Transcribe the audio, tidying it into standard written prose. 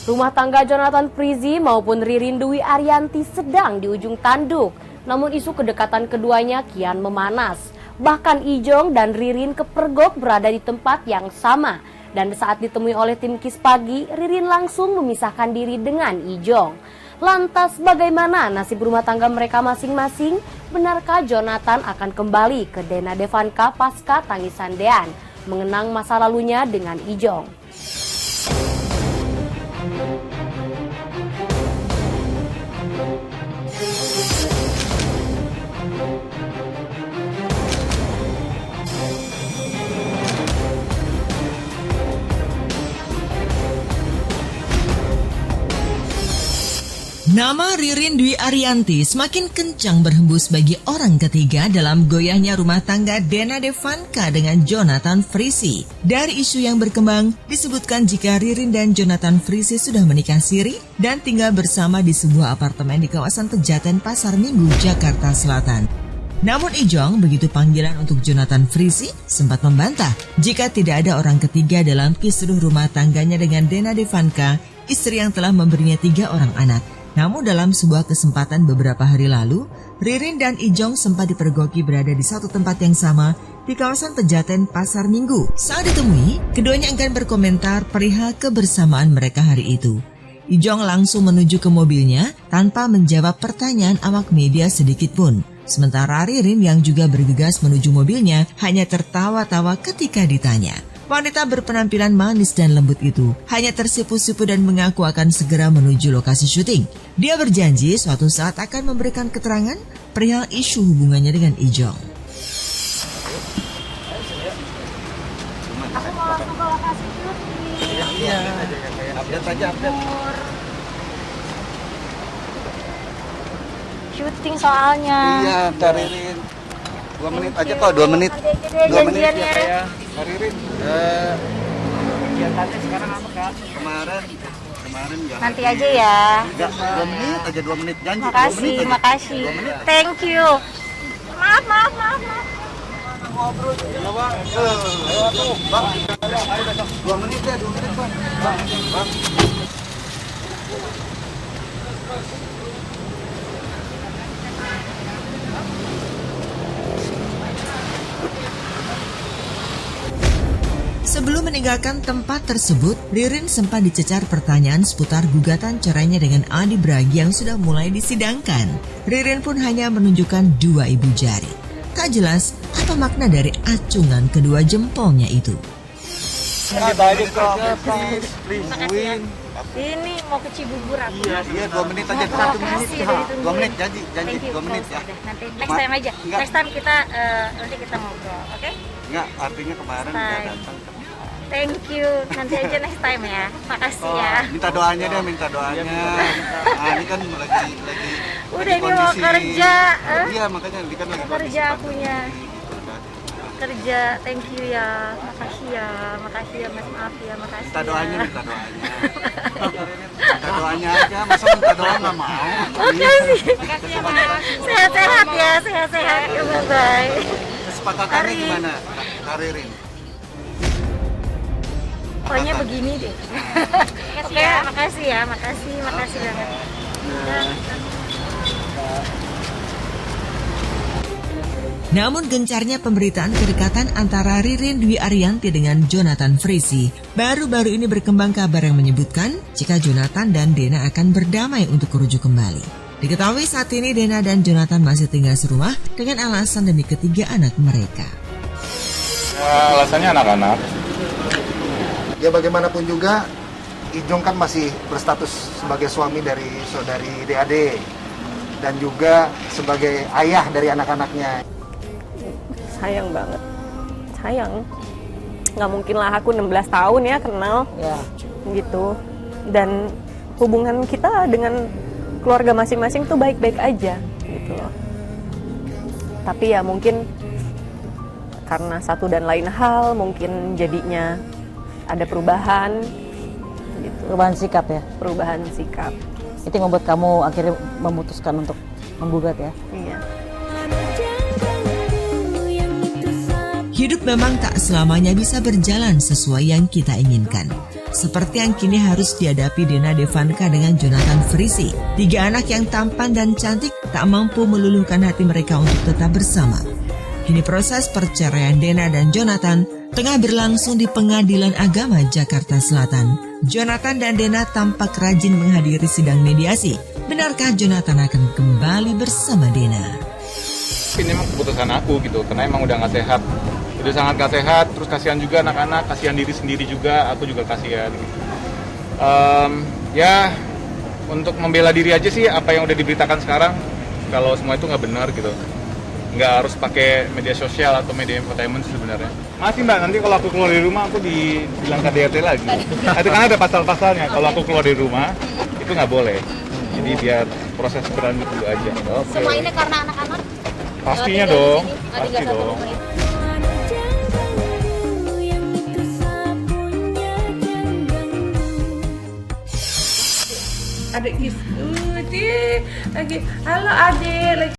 Rumah tangga Jonathan Frizzy maupun Ririn Dwi Ariyanti sedang di ujung tanduk. Namun isu kedekatan keduanya kian memanas. Bahkan Ijong dan Ririn kepergok berada di tempat yang sama. Dan saat ditemui oleh tim KIS Pagi, Ririn langsung memisahkan diri dengan Ijong. Lantas bagaimana nasib rumah tangga mereka masing-masing? Benarkah Jonathan akan kembali ke Dena Devanka pasca tangisan Dean mengenang masa lalunya dengan Ijong? Nama Ririn Dwi Ariyanti semakin kencang berhembus bagi orang ketiga dalam goyahnya rumah tangga Dena Devanka dengan Jonathan Frizzy. Dari isu yang berkembang, disebutkan jika Ririn dan Jonathan Frizzy sudah menikah siri dan tinggal bersama di sebuah apartemen di kawasan Pejaten Pasar Minggu, Jakarta Selatan. Namun Ijong, begitu panggilan untuk Jonathan Frizzy, sempat membantah jika tidak ada orang ketiga dalam kisruh rumah tangganya dengan Dena Devanka, istri yang telah memberinya 3 orang anak. Namun dalam sebuah kesempatan beberapa hari lalu, Ririn dan Ijong sempat dipergoki berada di satu tempat yang sama di kawasan Pejaten Pasar Minggu. Saat ditemui, keduanya enggan berkomentar perihal kebersamaan mereka hari itu. Ijong langsung menuju ke mobilnya tanpa menjawab pertanyaan awak media sedikit pun. Sementara Ririn yang juga bergegas menuju mobilnya hanya tertawa-tawa ketika ditanya. Wanita berpenampilan manis dan lembut itu hanya tersipu-sipu dan mengaku akan segera menuju lokasi syuting. Dia berjanji suatu saat akan memberikan keterangan perihal isu hubungannya dengan Ijong. Aku mau langsung ke lokasi syuting. Iya, update aja, update. Syuting soalnya. Iya, Ririn. 2 menit aja kok, 2 menit. 2 menit ya, Ririn. Kegiatannya sekarang apa, Kak? Kemarin ya. Nanti aja ya. Enggak, 2 menit aja, 2 menit janji. Makasih, 2 menit makasih. 2 menit. Thank you. Maaf. Ngobrol. Ya, Bang. Ayo tuh, Bang. 2 menit ya, 2 menit, Bang. Bang. Sebelum meninggalkan tempat tersebut, Ririn sempat dicecar pertanyaan seputar gugatan cerainya dengan Adi Bragi yang sudah mulai disidangkan. Ririn pun hanya menunjukkan 2 ibu jari. Tak jelas apa makna dari acungan kedua jempolnya itu. Please, win. Ini mau ke Cibubur aku. Iya, 2 menit aja, 1 menit. 2 menit janji, 2 menit ya. Nanti next time aja. Enggak. Next time kita ngobrol, oke? Enggak, artinya kemarin dia datang. Thank you. Nanti aja next time ya. Makasih ya. Minta doanya deh, minta doanya. Nah, ini kan lagi Udah ini mau kerja. Iya, makanya ini kan lagi Kerja akunya. Kerja. Thank you ya. Makasih ya. Makasih ya Mas. Maaf ya. Makasih. Minta doanya, ya. minta doanya. Minta doanya aja, masa minta doa nggak mau? Makasih. Makasih ya Mas. Sehat-sehat ya. Sehat-sehat. Bye. Kesepakatannya gimana, Kak Ririn? Pokoknya begini deh. Oke, makasih ya. Makasih banget. Namun gencarnya pemberitaan kedekatan antara Ririn Dwi Ariyanti dengan Jonathan Frizzy, baru-baru ini berkembang kabar yang menyebutkan jika Jonathan dan Dena akan berdamai untuk merujuk kembali. Diketahui saat ini Dena dan Jonathan masih tinggal serumah dengan alasan demi ketiga anak mereka. Alasannya anak-anak. Ya bagaimanapun juga Ijong kan masih berstatus sebagai suami dari saudari DAD dan juga sebagai ayah dari anak-anaknya. Sayang banget, sayang. Nggak mungkin lah aku 16 tahun ya kenal, gitu. Dan hubungan kita dengan keluarga masing-masing tuh baik-baik aja, gitu loh. Tapi ya mungkin karena satu dan lain hal, mungkin jadinya ada perubahan, gitu. Perubahan sikap ya? Perubahan sikap. Itu yang membuat kamu akhirnya memutuskan untuk menggugat ya? Iya. Hidup memang tak selamanya bisa berjalan sesuai yang kita inginkan. seperti yang kini harus dihadapi Dena Devanka dengan Jonathan Frisi. 3 anak yang tampan dan cantik tak mampu meluluhkan hati mereka untuk tetap bersama. Kini proses perceraian Dena dan Jonathan tengah berlangsung di Pengadilan Agama Jakarta Selatan. Jonathan dan Dena tampak rajin menghadiri sidang mediasi. Benarkah Jonathan akan kembali bersama Dena? Ini emang keputusan aku gitu, karena emang udah nggak sehat. Udah sangat gak sehat, terus kasihan juga anak-anak, kasihan diri sendiri juga, aku juga kasihan. Ya, untuk membela diri aja sih apa yang udah diberitakan sekarang, kalau semua itu nggak benar gitu. Nggak harus pakai media sosial atau media infotainment sebenarnya. Masih mbak, nanti kalau aku keluar dari rumah aku dibilang KDRT lagi. Itu karena ada pasal-pasalnya, kalau aku keluar dari rumah itu nggak boleh. Jadi biar proses berlanjut dulu aja. Oke. Semua ini karena anak-anak? Pastinya dong, pasti dong. Adik gitu, lagi halo adik lagi.